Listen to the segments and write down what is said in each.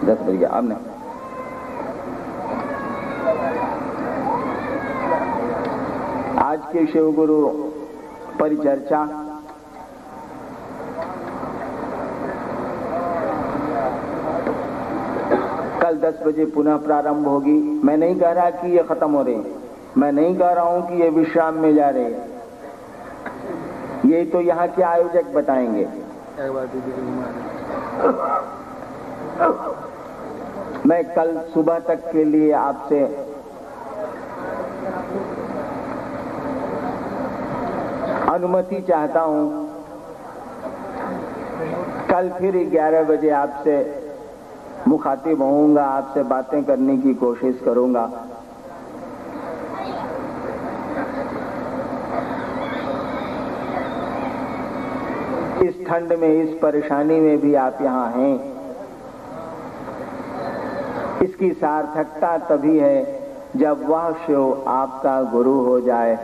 10 बज गया अब नहीं। आज के शिव गुरु परिचर्चा कल 10 बजे पुनः प्रारंभ होगी। मैं नहीं कह रहा कि ये खत्म हो रही, मैं नहीं कह रहा हूं कि ये विश्राम में जा रहे, ये तो यहाँ के आयोजक बताएंगे। मैं कल सुबह तक के लिए आपसे अनुमति चाहता हूं। कल फिर 11 बजे आपसे मुखातिब होऊंगा, आपसे बातें करने की कोशिश करूंगा। इस ठंड में, इस परेशानी में भी आप यहाँ हैं, इसकी सार्थकता तभी है जब वह शिव आपका गुरु हो जाए।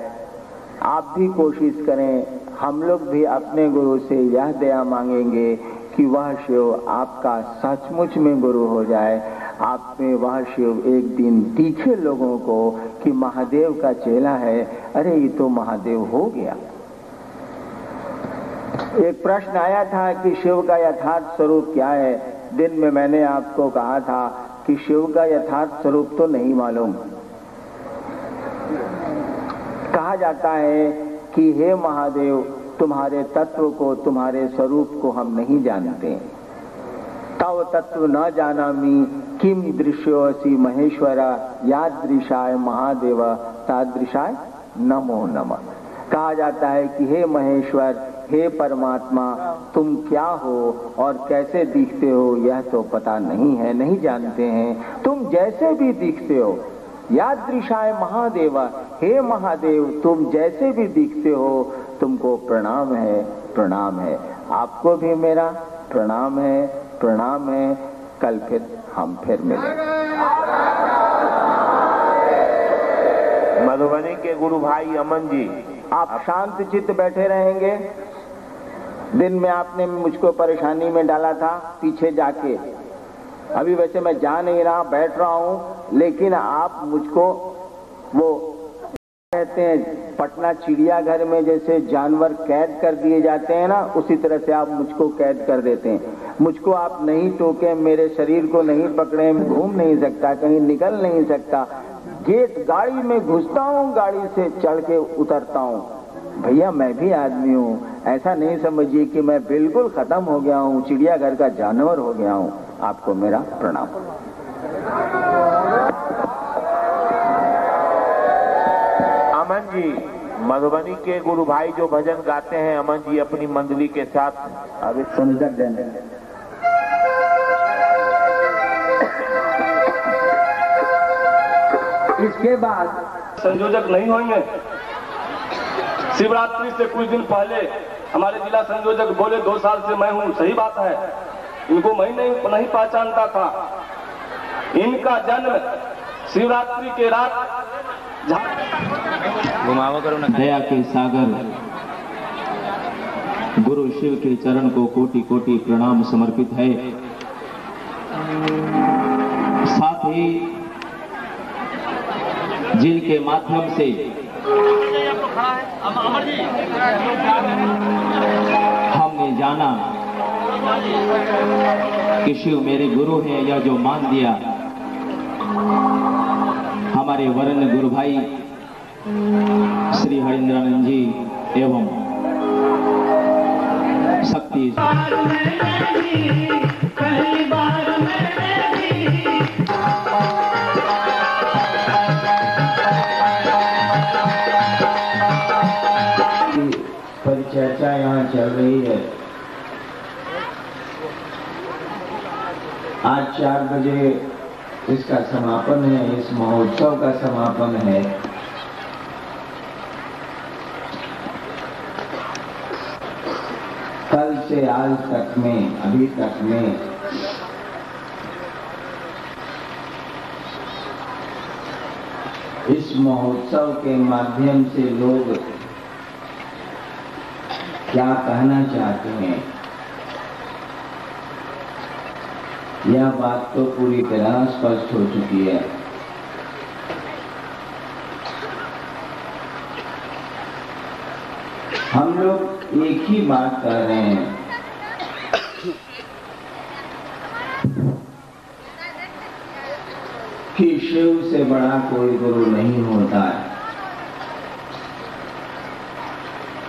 आप भी कोशिश करें, हम लोग भी अपने गुरु से यह दया मांगेंगे कि वह शिव आपका सचमुच में गुरु हो जाए। आप में वह शिव एक दिन दिखे लोगों को कि महादेव का चेला है, अरे ये तो महादेव हो गया। एक प्रश्न आया था कि शिव का यथार्थ स्वरूप क्या है। दिन में मैंने आपको कहा था कि शिव का यथार्थ स्वरूप तो नहीं मालूम। कहा जाता है कि हे महादेव, तुम्हारे तत्व को, तुम्हारे स्वरूप को हम नहीं जानते। तव तत्व न जानामि किम दृश्योऽसि महेश्वरा यादृशाय महादेव तादृशाय नमो नमः। कहा जाता है कि हे महेश्वर, हे परमात्मा, तुम क्या हो और कैसे दिखते हो यह तो पता नहीं है, नहीं जानते हैं। तुम जैसे भी दिखते हो, यादृशाय महादेव, हे महादेव, तुम जैसे भी दिखते हो, तुमको प्रणाम है, प्रणाम है। आपको भी मेरा प्रणाम है, प्रणाम है। कल फिर हम फिर मिलेंगे। मधुबनी के गुरु भाई अमन जी, आप शांत चित्त बैठे रहेंगे। दिन में आपने मुझको परेशानी में डाला था पीछे जाके। अभी वैसे मैं जा नहीं रहा, बैठ रहा हूं, लेकिन आप मुझको वो कहते हैं पटना चिड़ियाघर में जैसे जानवर कैद कर दिए जाते हैं ना, उसी तरह से आप मुझको कैद कर देते हैं। मुझको आप नहीं टोके, मेरे शरीर को नहीं पकड़े, घूम नहीं सकता, कहीं निकल नहीं सकता। गेट गाड़ी में घुसता हूँ, गाड़ी से चढ़ के उतरता हूँ। भैया मैं भी आदमी हूँ, ऐसा नहीं समझिए कि मैं बिल्कुल खत्म हो गया हूँ, चिड़ियाघर का जानवर हो गया हूँ। आपको मेरा प्रणाम। अमन जी, मधुबनी के गुरु भाई जो भजन गाते हैं, अमन जी अपनी मंडली के साथ अभी सुनकर देने। इसके बाद संयोजक नहीं होंगे। शिवरात्रि से कुछ दिन पहले हमारे जिला संयोजक बोले 2 साल से मैं हूँ, सही बात है। इनको मैं नहीं पहचानता था। इनका जन्म शिवरात्रि के रात घुमावा करो ना। दया के सागर गुरु शिव के चरण को कोटि कोटि प्रणाम समर्पित है। साथ ही जिनके माध्यम से हमने जाना कि शिव मेरे गुरु हैं, यह जो मान दिया हमारे वरन गुरु भाई श्री हरिंद्रानंद जी एवं शक्ति परिचर्चा यहाँ चल रही है। आज 4 बजे इसका समापन है, इस महोत्सव का समापन है। कल से आज तक में, अभी तक में इस महोत्सव के माध्यम से लोग क्या कहना चाहते हैं, यह बात तो पूरी तरह स्पष्ट हो चुकी है। हम लोग एक ही बात कर रहे हैं कि शिव से बड़ा कोई गुरु नहीं होता है।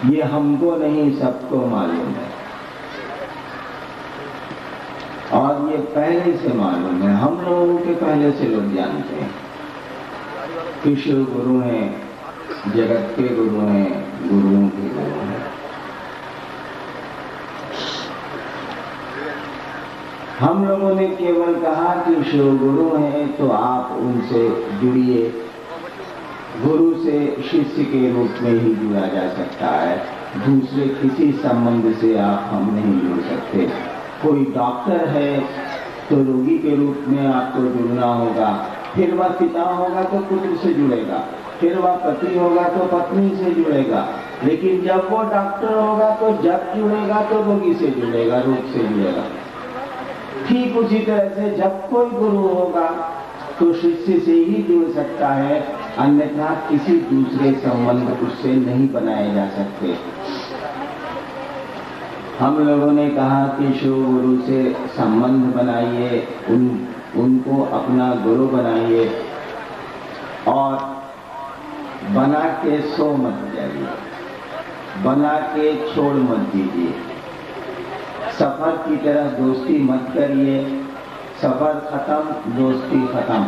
ये हमको नहीं, सबको मालूम है और ये पहले से मालूम है। हम लोगों के पहले से लोग जानते हैं कि शिव गुरु हैं, जगत के गुरु हैं, गुरुओं के गुरु हैं। हम लोगों ने केवल कहा कि शिव गुरु हैं तो आप उनसे जुड़िए। गुरु से शिष्य के रूप में ही जुड़ा जा सकता है, दूसरे किसी संबंध से आप हम नहीं जुड़ सकते। कोई डॉक्टर है तो रोगी के रूप में आपको जुड़ना होगा, फिर वह पिता होगा तो पुत्र से जुड़ेगा, फिर वह पति होगा तो पत्नी से जुड़ेगा। लेकिन जब वो डॉक्टर होगा तो जब जुड़ेगा तो रोगी से जुड़ेगा, रोग से जुड़ेगा। ठीक उसी तरह से जब कोई गुरु होगा तो शिष्य से ही जुड़ सकता है, अन्यथा किसी दूसरे संबंध उससे नहीं बनाए जा सकते। हम लोगों ने कहा कि शिव गुरु से संबंध बनाइए, उनको अपना गुरु बनाइए और बना के सो मत जाइए, बना के छोड़ मत दीजिए। सफर की तरह दोस्ती मत करिए, सफर खत्म दोस्ती खत्म।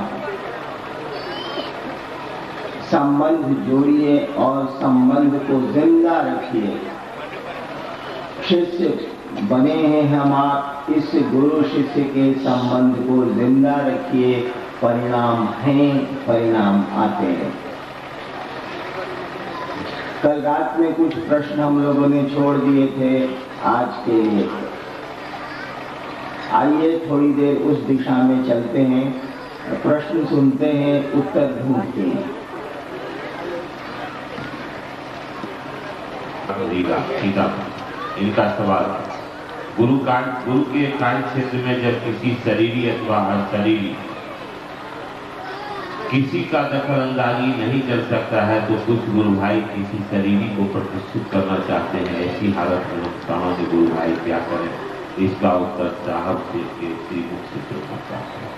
संबंध जोड़िए और संबंध को जिंदा रखिए। शिष्य बने हैं हम आप, इस गुरु शिष्य के संबंध को जिंदा रखिए। परिणाम हैं, परिणाम आते हैं। कल रात में कुछ प्रश्न हम लोगों ने छोड़ दिए थे आज के लिए। आइए थोड़ी देर उस दिशा में चलते हैं, प्रश्न सुनते हैं, उत्तर ढूंढते हैं। इनका सवाल, गुरु के कांड क्षेत्र में जब किसी शरीरी अथवा अशरीरी किसी का दखल अंदाजी नहीं कर सकता है तो कुछ गुरु भाई किसी शरीरी को प्रतिष्ठित करना चाहते हैं। ऐसी हालत में सामान्य गुरु भाई क्या करें? इसका उत्तर साहब से श्रीमुख से करता है।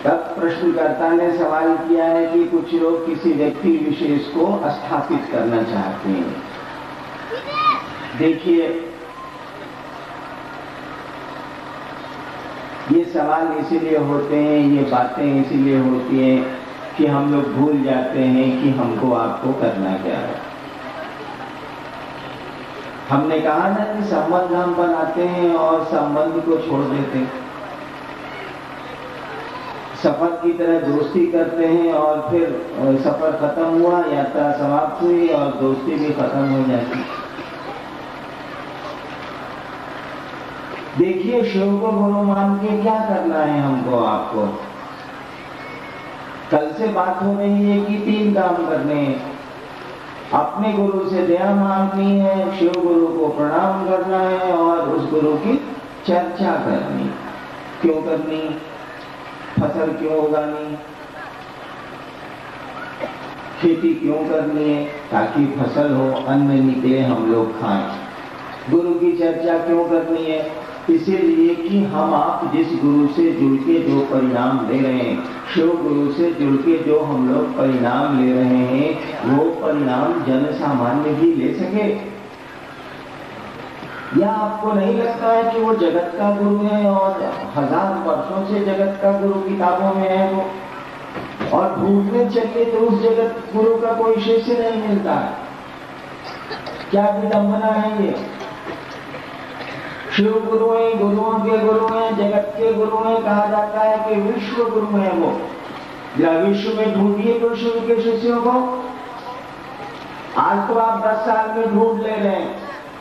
तब प्रश्नकर्ता ने सवाल किया है कि कुछ लोग किसी व्यक्ति विशेष को स्थापित करना चाहते हैं। देखिए, ये सवाल इसीलिए होते हैं, ये बातें इसीलिए होती हैं कि हम लोग भूल जाते हैं कि हमको आपको करना क्या है। हमने कहा ना कि संबंध हम बनाते हैं और संबंध को छोड़ देते हैं। सफर की तरह दोस्ती करते हैं और फिर सफर खत्म हुआ, यात्रा समाप्त हुई और दोस्ती भी खत्म हो जाती। देखिए, शिव को गुरु मान के क्या करना है हमको आपको। कल से बात हो रही है कि 3 काम करने हैं। अपने गुरु से दया मांगनी है, शिव गुरु को प्रणाम करना है और उस गुरु की चर्चा करनी। क्यों करनी? फसल क्यों उगानी, खेती क्यों करनी है? ताकि फसल हो, अन्न निकले, हम लोग खाएं। गुरु की चर्चा क्यों करनी है? इसीलिए कि हम आप जिस गुरु से जुड़ के जो परिणाम ले रहे हैं, शिव गुरु से जुड़ के जो हम लोग परिणाम ले रहे हैं, वो परिणाम जन सामान्य भी ले सके। या आपको नहीं लगता है कि वो जगत का गुरु है और 1000 वर्षों से जगत का गुरु किताबों में है वो, और ढूंढने चलिए तो उस जगत गुरु का कोई शिष्य नहीं मिलता है। क्या विडंबना है ये। शिव गुरु है, गुरुओं के गुरु हैं, जगत के गुरु हैं। कहा जाता है कि विश्व गुरु है वो। जरा विश्व में ढूंढिए तो शिव के शिष्यों को। आज तो आप 10 साल में ढूंढ ले रहे हैं,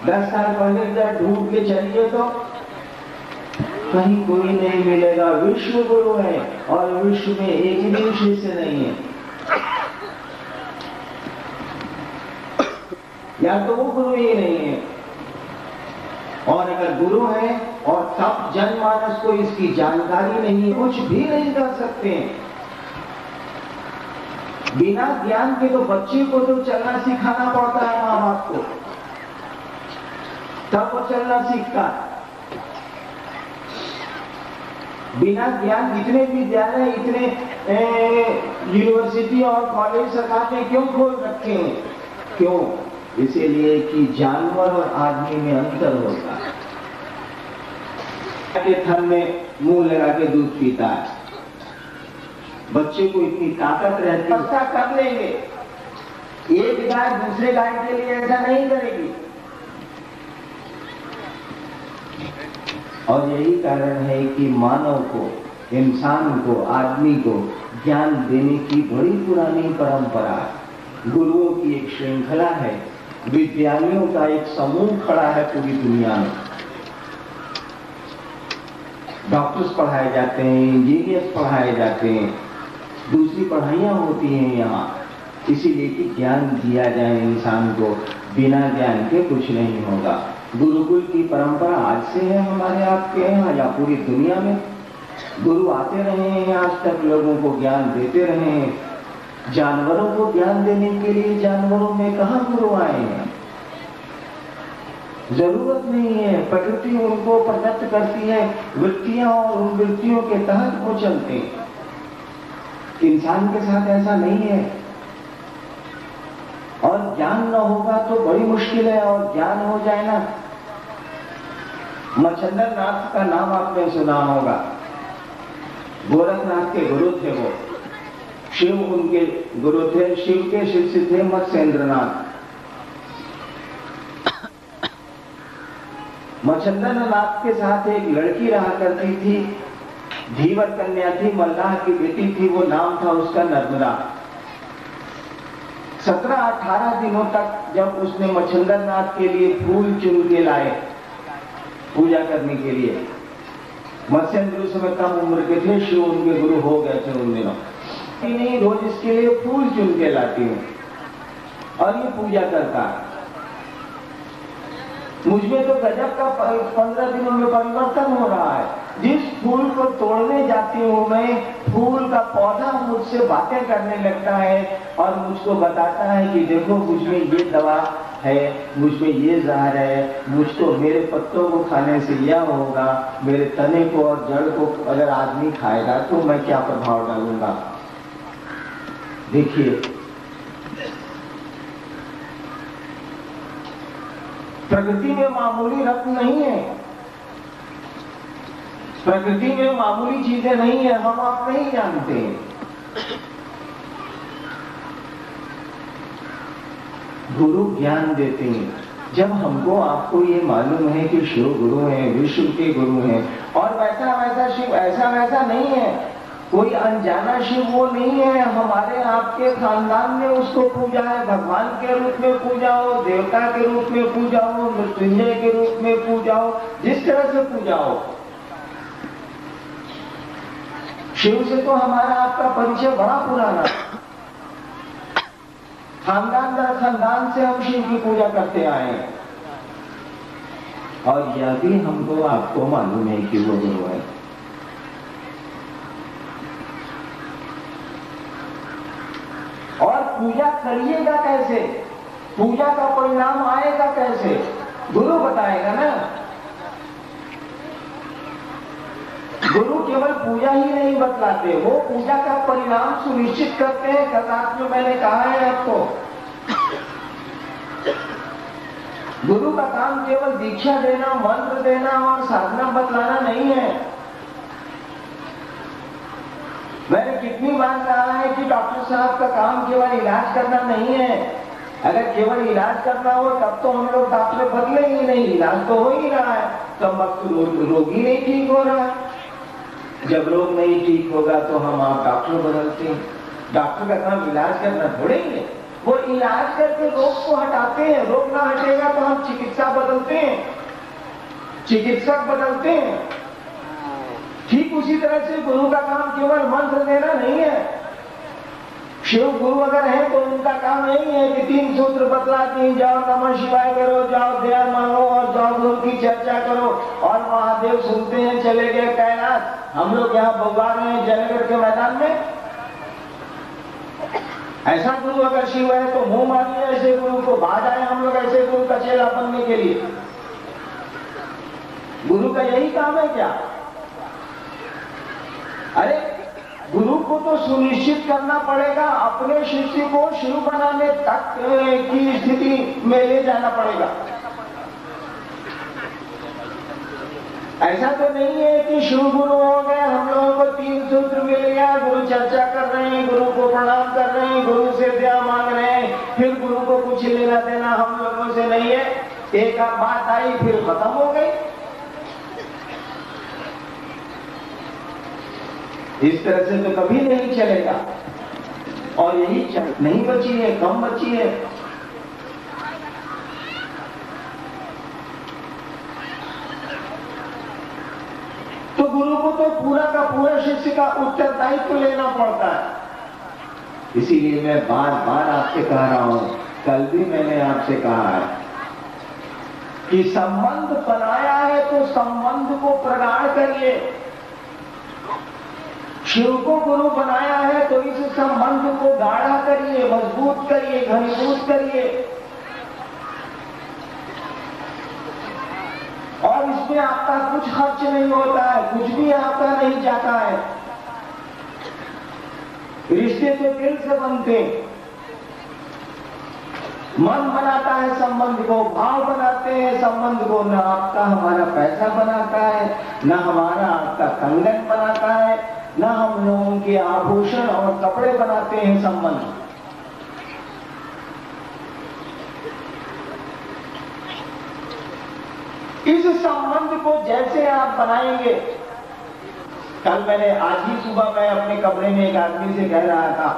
10 साल पहले जब ढूंढ के चलिए तो कहीं कोई नहीं मिलेगा। विश्व गुरु है और विश्व में एक भी शिष्य नहीं है। या तो वो गुरु ही नहीं है, और अगर गुरु है और तब जनमानस को इसकी जानकारी नहीं, कुछ भी नहीं कर सकते। बिना ज्ञान के तो बच्चे को तो चलना सिखाना पड़ता है माँ बाप को, तब वो चलना सीखता है। बिना ज्ञान इतने विद्यालय, इतने यूनिवर्सिटी और कॉलेज सरकार ने क्यों खोल रखे हैं? क्यों? इसीलिए कि जानवर और आदमी में अंतर होता है। के थन में मुंह लगा के दूध पीता है, बच्चे को इतनी ताकत रहती है, ऐसा कर लेंगे। एक गाय दूसरे गाय के लिए ऐसा नहीं करेगी। और यही कारण है कि मानव को, इंसान को, आदमी को ज्ञान देने की बड़ी पुरानी परंपरा है। गुरुओं की एक श्रृंखला है, विद्यालयों का एक समूह खड़ा है पूरी दुनिया में। डॉक्टर्स पढ़ाए जाते हैं, इंजीनियर्स पढ़ाए जाते हैं, दूसरी पढ़ाइयाँ होती हैं यहाँ, इसीलिए कि ज्ञान दिया जाए इंसान को। बिना ज्ञान के कुछ नहीं होगा। गुरुकुल की परंपरा आज से है हमारे आपके यहाँ या पूरी दुनिया में। गुरु आते रहे हैं, आज तक लोगों को ज्ञान देते रहे हैं। जानवरों को ज्ञान देने के लिए जानवरों में कहाँ गुरु आए हैं? जरूरत नहीं है। प्रकृति उनको प्रदत्त करती है वृत्तियां, और उन वृत्तियों के तहत वो चलते हैं। इंसान के साथ ऐसा नहीं है। और ज्ञान न होगा तो बड़ी मुश्किल है, और ज्ञान हो जाए ना। मच्छंदर नाथ का नाम आपने सुना होगा, गोरखनाथ के गुरु थे वो, शिव उनके गुरु थे, शिव के शिष्य थे मत्स्येंद्रनाथ। मच्छंदर नाथ के साथ एक लड़की रहा करती थी, धीवर कन्या थी, मल्लाह की बेटी थी, वो नाम था उसका नर्मदा। 17-18 दिनों तक जब उसने मच्छंदर नाथ के लिए फूल चुन के लाए पूजा करने के लिए, मत्स्येंद्र उस समय कम उम्र के थे, शिव उनके गुरु हो गए थे उन दिनों। नहीं, रोज इसके लिए फूल चुन के लाती हूँ और ये पूजा करता है। मुझमें तो गजब का 15 दिनों में परिवर्तन हो रहा है। जिस फूल को तोड़ने जाती हूँ मैं, फूल का पौधा मुझसे बातें करने लगता है और मुझको बताता है कि देखो मुझमें ये दवा है, मुझमें ये जहर है, मुझको मेरे पत्तों को खाने से यह होगा, मेरे तने को और जड़ को अगर आदमी खाएगा तो मैं क्या प्रभाव डालूंगा। देखिए, प्रकृति में मामूली रत्न नहीं है, प्रकृति में मामूली चीजें नहीं है, हम आप नहीं जानते। गुरु ज्ञान देते हैं। जब हमको आपको ये मालूम है कि शिव गुरु हैं, विश्व के गुरु हैं, और वैसा वैसा शिव ऐसा वैसा नहीं है, कोई अनजाना शिव वो नहीं है। हमारे आपके खानदान ने उसको पूजा है, भगवान के रूप में पूजा हो, देवता के रूप में पूजा हो, मृत्युंजय के रूप में पूजा हो, जिस तरह से पूजा हो। शिव से तो हमारा आपका परिचय बड़ा पुराना है। खानदान दर खानदान से हम शिव की पूजा करते आए हैं, और यह भी हमको आपको मालूम है कि वो गुरु है। और पूजा करिएगा कैसे, पूजा का परिणाम आएगा कैसे, गुरु बताएगा ना। गुरु केवल पूजा ही नहीं बतलाते, वो पूजा का परिणाम सुनिश्चित करते हैं। कल रात में मैंने कहा है आपको, गुरु का काम केवल दीक्षा देना, मंत्र देना और साधना बतलाना नहीं है। मैंने कितनी बार कहा है कि डॉक्टर साहब का काम केवल इलाज करना नहीं है। अगर केवल इलाज करना हो तब तो हम लोग डॉक्टर बदले ही नहीं, इलाज तो हो ही रहा है, तब वक्त रोगी नहीं ठीक हो रहा है। जब रोग नहीं ठीक होगा तो हम आप डॉक्टर बदलते हैं। डॉक्टर का काम इलाज करना थोड़े ही है, वो इलाज करके रोग को हटाते हैं। रोग ना हटेगा तो हम चिकित्सा बदलते हैं, चिकित्सक बदलते हैं। ठीक उसी तरह से गुरु का काम केवल मंत्र देना नहीं है, शिव गुरु अगर है तो उनका काम नहीं है कि 3 सूत्र बतलाते हैं, जाओ नमः शिवाय करो, जाओ दया मांगो और जाओ गुरु की चर्चा करो और महादेव सुनते हैं चले गए कैलाश। हम लोग यहाँ बउआ रहे हैं जयनगर के मैदान में। ऐसा गुरु अगर शिव है तो मुंह मारिए ऐसे गुरु को, भाग आए हम लोग ऐसे गुरु का चेला बनने के लिए। गुरु का यही काम है क्या? अरे गुरु को तो सुनिश्चित करना पड़ेगा, अपने शिष्य को शिव बनाने तक की स्थिति में ले जाना पड़ेगा। ऐसा तो नहीं है कि शिव गुरु हो गए, हम लोगों को 3 सूत्र मिल गया, गुरु चर्चा कर रहे हैं, गुरु को प्रणाम कर रहे हैं, गुरु से दया मांग रहे हैं, फिर गुरु को कुछ लेना देना हम लोगों से नहीं है। एक बात आई फिर खत्म हो गई। इस तरह से तो कभी नहीं चलेगा। और यही नहीं बची है, कम बची है। तो गुरु को तो पूरा का पूरा शिष्य का उत्तरदायित्व लेना पड़ता है। इसीलिए मैं बार बार आपसे कह रहा हूं, कल भी मैंने आपसे कहा है कि संबंध बनाया है तो संबंध को प्रगाढ़ करिए। शिव को गुरु बनाया है तो इस संबंध को गाढ़ा करिए, मजबूत करिए, घनीभूत करिए। और इसमें आपका कुछ खर्च नहीं होता है, कुछ भी आपका नहीं जाता है। रिश्ते तो दिल से बनते हैं। मन बनाता है संबंध को, भाव बनाते हैं संबंध को। न आपका हमारा पैसा बनाता है, न हमारा आपका कंगन बनाता है, न हम लोगों के आभूषण और कपड़े बनाते हैं संबंध। इस संबंध को जैसे आप बनाएंगे, कल मैंने आज ही सुबह मैं अपने कमरे में एक आदमी से कह रहा था,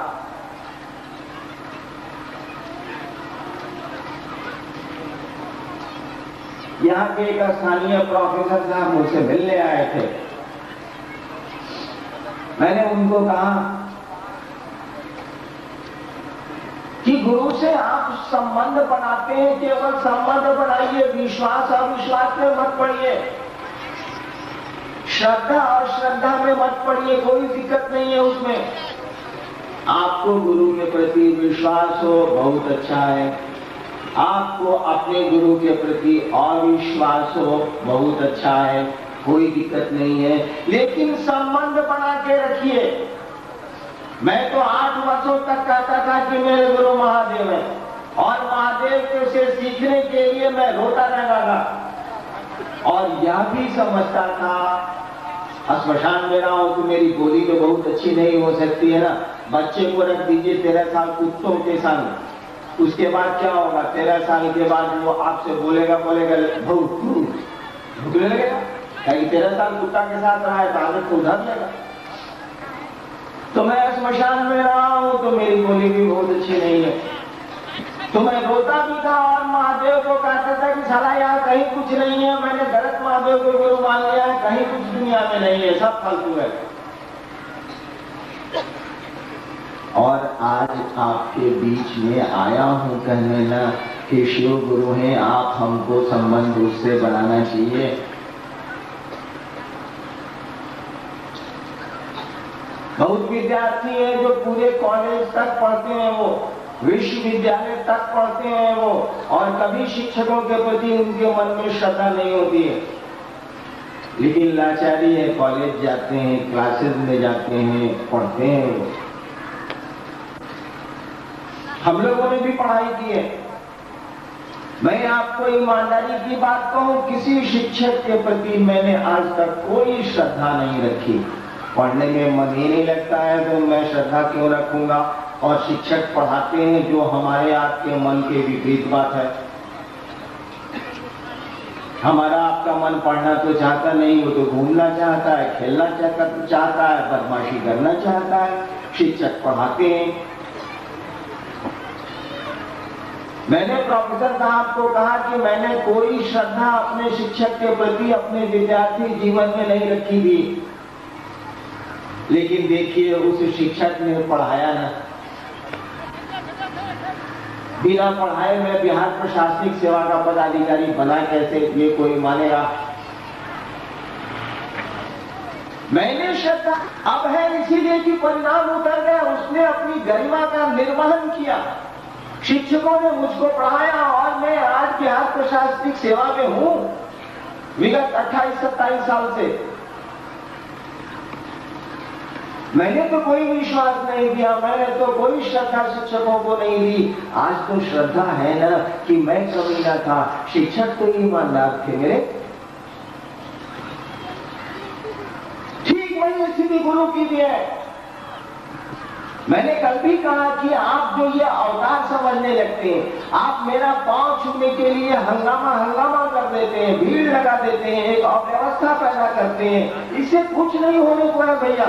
यहाँ के एक स्थानीय प्रोफेसर साहब मुझसे मिलने आए थे। मैंने उनको कहा कि गुरु से आप संबंध बनाते हैं, केवल संबंध बनाइए, विश्वास अविश्वास में मत पड़िए, श्रद्धा और श्रद्धा में मत पड़िए, कोई दिक्कत नहीं है उसमें। आपको गुरु के प्रति विश्वास हो बहुत अच्छा है, आपको अपने गुरु के प्रति अविश्वास हो बहुत अच्छा है, कोई दिक्कत नहीं है, लेकिन संबंध बना के रखिए। मैं तो 8 वर्षों तक कहता था कि मेरे गुरु महादेव है, और महादेव से सीखने के लिए मैं रोता रहता था और यह भी समझता था, स्मशान में रहा हूं तो मेरी बोली तो बहुत अच्छी नहीं हो सकती है ना, बच्चे को रख दीजिए 13 साल कुत्तों के संग, उसके बाद क्या होगा? 13 साल के बाद वो आपसे बोलेगा भूखने लगेगा, कहीं 13 साल कुत्ता के साथ रहा है तो आदत को उधर लेगा। तो मैं स्मशान में रहा हूं तो मेरी बोली भी बहुत अच्छी नहीं है, तो मैं रोता भी था और महादेव को कहता था कि साला यहाँ कहीं कुछ नहीं है, मैंने गलत महादेव को गुरु मान लिया है, कहीं कुछ दुनिया में नहीं है, सब फालतू है। और आज आपके बीच में आया हूं कहने ना कि शिव गुरु हैं, आप हमको संबंध उससे बनाना चाहिए। बहुत विद्यार्थी है जो पूरे कॉलेज तक पढ़ते हैं, वो विश्वविद्यालय तक पढ़ते हैं वो, और कभी शिक्षकों के प्रति उनके मन में श्रद्धा नहीं होती है, लेकिन लाचारी है, कॉलेज जाते हैं, क्लासेस में जाते हैं, पढ़ते हैं वो। हम लोगों ने भी पढ़ाई की है। मैं आपको ईमानदारी की बात कहूं, किसी शिक्षक के प्रति मैंने आज तक कोई श्रद्धा नहीं रखी। पढ़ने में मन ही नहीं लगता है तो मैं श्रद्धा क्यों रखूंगा? और शिक्षक पढ़ाते हैं जो हमारे आपके मन के विपरीत बात है। हमारा आपका मन पढ़ना तो चाहता नहीं, वो तो घूमना चाहता है, खेलना चाहता है, बदमाशी करना चाहता है। शिक्षक पढ़ाते हैं। मैंने प्रोफेसर साहब को कहा कि मैंने कोई श्रद्धा अपने शिक्षक के प्रति अपने विद्यार्थी जीवन में नहीं रखी थी, लेकिन देखिए उस शिक्षक ने पढ़ाया ना, बिना पढ़ाए मैं बिहार प्रशासनिक सेवा का पदाधिकारी बना कैसे, ये कोई मानेगा? मैंने श्रद्धा अब है इसीलिए कि परिणाम उतर गया, उसने अपनी गरिमा का निर्वहन किया, शिक्षकों ने मुझको पढ़ाया और मैं आज बिहार प्रशासनिक सेवा में हूं विगत 28-27 साल से। मैंने तो कोई विश्वास नहीं दिया, मैंने तो कोई श्रद्धा शिक्षकों को नहीं दी। आज तो श्रद्धा है ना कि मैं कमीना था, शिक्षक तो ईमानदार थे मेरे। ठीक वही स्थिति गुरु की भी है। मैंने कल भी कहा कि आप जो ये अवतार समझने लगते हैं, आप मेरा पांव छूने के लिए हंगामा कर देते हैं, भीड़ लगा देते हैं, एक अव्यवस्था पैदा करते हैं, इससे कुछ नहीं होने को है भैया।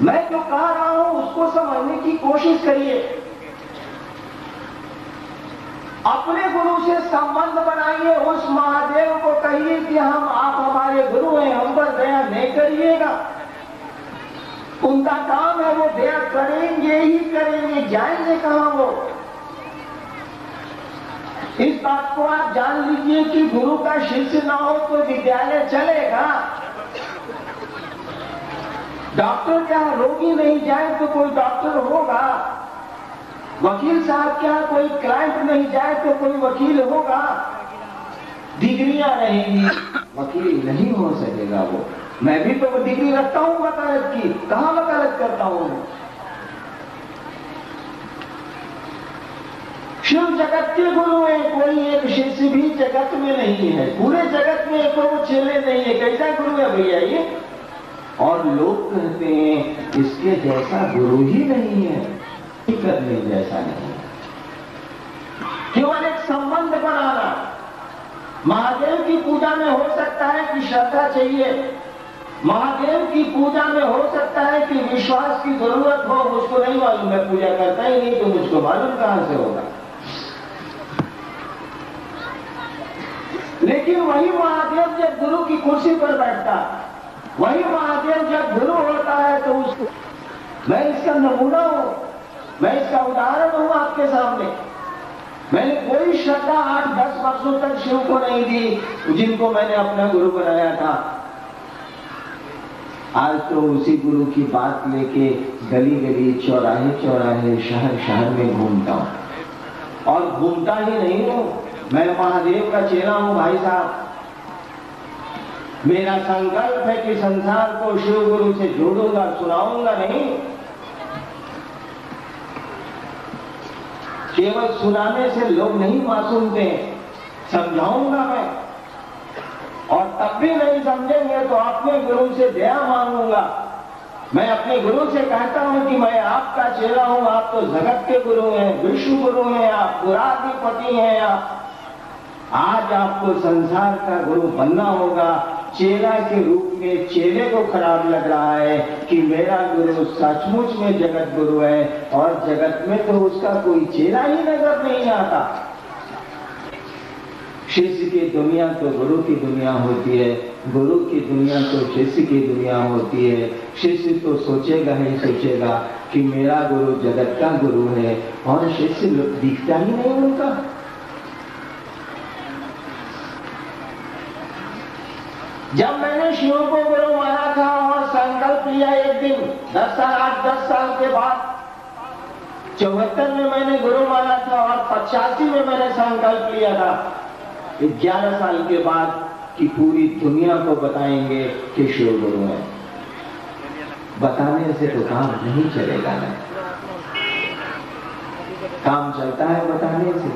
मैं जो कह रहा हूं उसको समझने की कोशिश करिए। अपने गुरु से संबंध बनाइए, उस महादेव को कहिए कि आप हमारे गुरु हैं, हम पर दया नहीं करिएगा। उनका काम है, वो दया करेंगे ही करेंगे, जाएंगे कहां वो? इस बात को आप जान लीजिए कि गुरु का शिष्य ना हो तो विद्यालय चलेगा। डॉक्टर क्या रोगी नहीं जाए तो कोई डॉक्टर होगा? वकील साहब क्या कोई क्लाइंट नहीं जाए तो कोई वकील होगा? डिग्रियां रहेंगी, वकील नहीं हो सकेगा वो। मैं भी तो डिग्री रखता हूं वकालत की, कहां वकालत करता हूं? शिव जगत के गुरु हैं, कोई एक शिष्य भी जगत में नहीं है, पूरे जगत में एक वो चेले नहीं है। कैसा गुरु है भैया ये? और लोग कहते हैं इसके जैसा गुरु ही नहीं है, करने जैसा नहीं। केवल एक संबंध बनाना। महादेव की पूजा में हो सकता है कि श्रद्धा चाहिए, महादेव की पूजा में हो सकता है कि विश्वास की जरूरत हो। मुझको नहीं मालूम, मैं पूजा करता ही नहीं तो मुझको मालूम कहां से होगा। लेकिन वही महादेव जब गुरु की कुर्सी पर बैठता, वही महादेव जब गुरु होता है तो उसको, मैं इसका नमूना हूं, मैं इसका उदाहरण हूं आपके सामने। मैंने कोई श्रद्धा 8-10 वर्षों तक शिव को नहीं दी जिनको मैंने अपना गुरु बनाया था। आज तो उसी गुरु की बात लेके गली गली, चौराहे चौराहे, शहर शहर में घूमता हूं। और घूमता ही नहीं हूं, मैं महादेव का चेला हूं भाई साहब। मेरा संकल्प है कि संसार को शिव गुरु से जोड़ूंगा, सुनाऊंगा नहीं। केवल सुनाने से लोग नहीं मासूमते, समझाऊंगा मैं। और तब भी नहीं समझेंगे तो अपने गुरु से दया मांगूंगा। मैं अपने गुरु से कहता हूं कि मैं आपका चेला हूं, आप तो जगत के गुरु हैं, विश्व गुरु हैं, आप पुराधिपति हैं। आप आज आपको संसार का गुरु बनना होगा। चेला के रूप में चेले को खराब लग रहा है कि मेरा गुरु सचमुच में जगत गुरु है और जगत में तो उसका कोई चेला ही नजर नहीं आता। शिष्य की दुनिया तो गुरु की दुनिया होती है, गुरु की दुनिया तो शिष्य की दुनिया होती है। शिष्य तो सोचेगा ही सोचेगा कि मेरा गुरु जगत का गुरु है और शिष्य दिखता ही नहीं उनका। जब मैंने शिव को गुरु माना था और संकल्प लिया एक दिन 10 साल के बाद, 74 में मैंने गुरु माना था और 85 में मैंने संकल्प लिया था 11 साल के बाद कि पूरी दुनिया को बताएंगे कि शिव गुरु है। बताने से तो काम नहीं चलेगा ना, काम चलता है बताने से।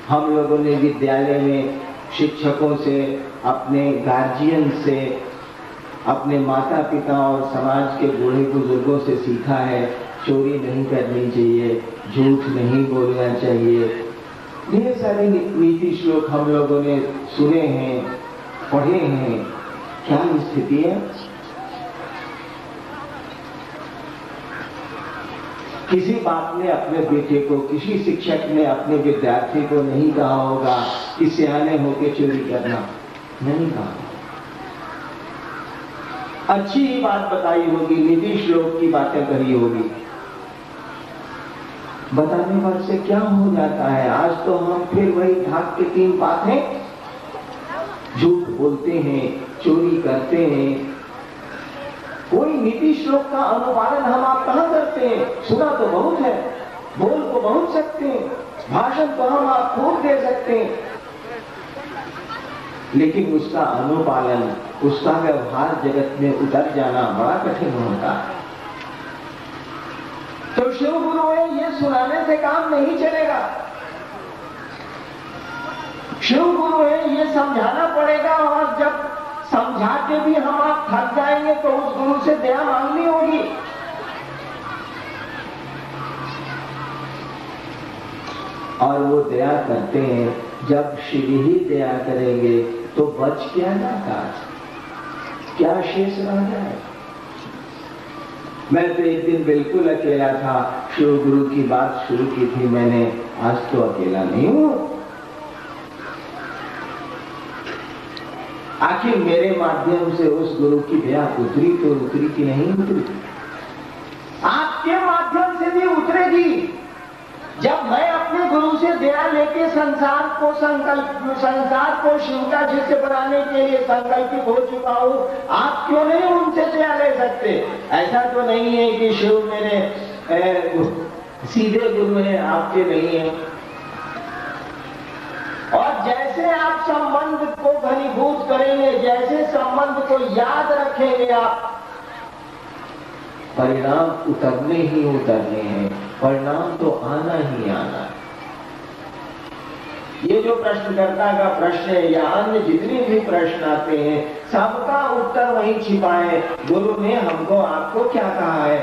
हम लोगों ने विद्यालय में शिक्षकों से, अपने गार्जियन से, अपने माता पिता और समाज के बूढ़े बुजुर्गों से सीखा है चोरी नहीं करनी चाहिए, झूठ नहीं बोलना चाहिए। ये सारे नीति श्लोक हम लोगों ने सुने हैं, पढ़े हैं। क्या स्थिति है? किसी बाप ने अपने बेटे को, किसी शिक्षक ने अपने विद्यार्थी को नहीं कहा होगा कि सियाने होकर चोरी करना, नहीं कहा। अच्छी ही बात बताई होगी, नीति श्लोक की बातें कही होगी। बताने पर से क्या हो जाता है? आज तो हम फिर वही ढाक के 3 बातें झूठ बोलते हैं, चोरी करते हैं। कोई नीति श्लोक का अनुपालन हम आप कहां करते हैं? सुना तो बहुत है, बोल तो बहुत सकते हैं, भाषण तो हम आप खूब दे सकते हैं, लेकिन उसका अनुपालन, उसका व्यवहार जगत में उतर जाना बड़ा कठिन होता है। तो शिव गुरु है, ये सुनाने से काम नहीं चलेगा। शिव गुरु है, ये समझाना पड़ेगा, और जब समझा के भी हम आप थक जाएंगे तो उस गुरु से दया मांगनी होगी। और वो दया करते हैं, जब शिव ही दया करेंगे तो बच क्या जाता, क्या शेष रह जाए। मैं तो एक दिन बिल्कुल अकेला था, शिव गुरु की बात शुरू की थी मैंने, आज तो अकेला नहीं हूं। आखिर मेरे माध्यम से उस गुरु की दया उतरी तो उतरी कि नहीं उतरी? आपके माध्यम से भी उतरेगी। जब मैं अपने गुरु से दया लेके संसार को शिव का शिष्य बनाने के लिए संकल्पित हो चुका हूं, आप क्यों नहीं उनसे दया ले सकते? ऐसा तो नहीं है कि शिव मेरे सीधे गुरु हैं, आपके नहीं है। और जैसे आप संबंध को घनीभूत करेंगे, जैसे संबंध को याद रखेंगे आप, परिणाम उतरने ही उतरने हैं, परिणाम तो आना ही आना। ये जो प्रश्नकर्ता का प्रश्न है या अन्य जितने भी प्रश्न आते हैं, सबका उत्तर वही छिपा है। गुरु ने हमको आपको क्या कहा है?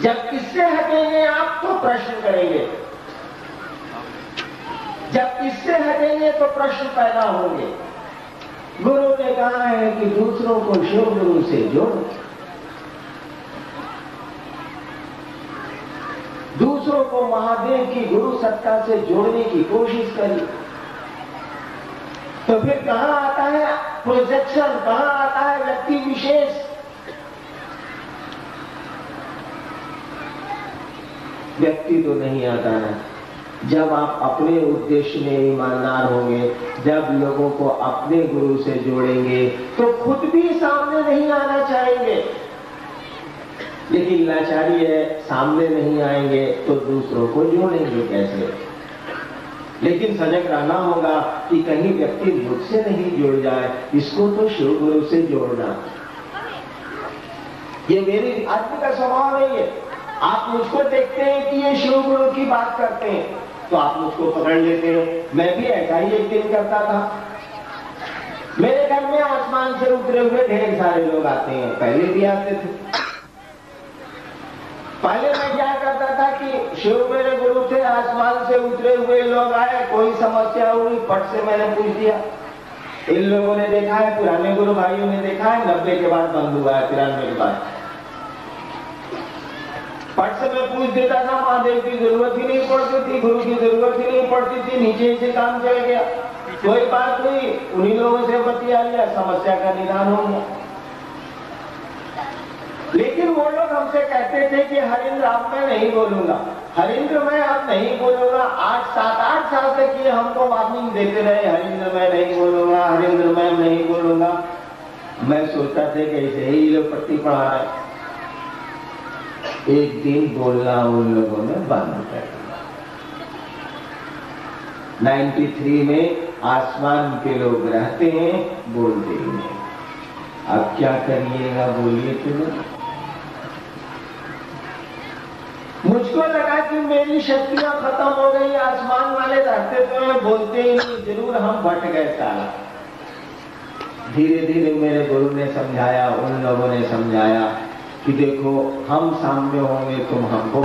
जब इससे हटेंगे आप तो प्रश्न करेंगे, जब इससे हटेंगे तो प्रश्न पैदा होंगे। गुरु ने कहा है कि दूसरों को शिव गुरु से जोड़ो, दूसरों को महादेव की गुरु सत्ता से जोड़ने की कोशिश करिए। तो फिर कहां आता है प्रोजेक्शन, कहां आता है व्यक्ति विशेष? व्यक्ति तो नहीं आता है। जब आप अपने उद्देश्य में ईमानदार होंगे, जब लोगों को अपने गुरु से जोड़ेंगे, तो खुद भी सामने नहीं आना चाहेंगे। लेकिन लाचारी है, सामने नहीं आएंगे तो दूसरों को जोड़ेंगे कैसे? लेकिन सजग रहना होगा कि कहीं व्यक्ति मुझसे नहीं जुड़ जाए, इसको तो शिव गुरु से जोड़ना। ये मेरी आदमी का स्वभाव नहीं है। आप मुझको देखते हैं कि ये शिव गुरु की बात करते हैं तो आप मुझको पकड़ लेते हैं। मैं भी ऐसा ही एक दिन करता था। मेरे घर में आसमान से उतरे हुए ढेर सारे लोग आते हैं, पहले भी आते थे। पहले मैं क्या करता था कि शिव मेरे गुरु थे, आसमान से उतरे हुए लोग आए, कोई समस्या हुई, पट से मैंने पूछ दिया। इन लोगों ने देखा है, पुराने गुरु भाइयों ने देखा है, 90 के बाद बंद हुआ है, 93 के बाद। पट से मैं पूछ देता था, महादेव की जरूरत ही नहीं पड़ती थी, गुरु की जरूरत ही नहीं पड़ती थी, नीचे से काम चल गया। कोई बात नहीं, उन्हीं लोगों से बतिया लिया, समस्या का निदान हो गया। लेकिन वो लोग हमसे कहते थे कि हरिंद्र अब मैं नहीं बोलूंगा, हरिंद्र मैं अब नहीं बोलूंगा। 7-8 साल तक ये हमको वार्निंग देते रहे, हरिंद्र मैं नहीं बोलूंगा, हरिंद्र मैं नहीं बोलूंगा। मैं सोचता था कि ऐसे ही लोग पट्टी पढ़ा रहे। एक दिन बोलना उन लोगों ने बंद कर दिया। 93 में आसमान के लोग रहते हैं, बोलते ही नहीं। अब क्या करिएगा बोलिए तुम्हें? मुझको लगा कि मेरी शक्तियां खत्म हो गई, आसमान वाले रहते तो मैं बोलते ही नहीं, जरूर हम बट गए साला। धीरे धीरे मेरे गुरु ने समझाया, उन लोगों ने समझाया कि देखो हम सामने होंगे, तुम हमको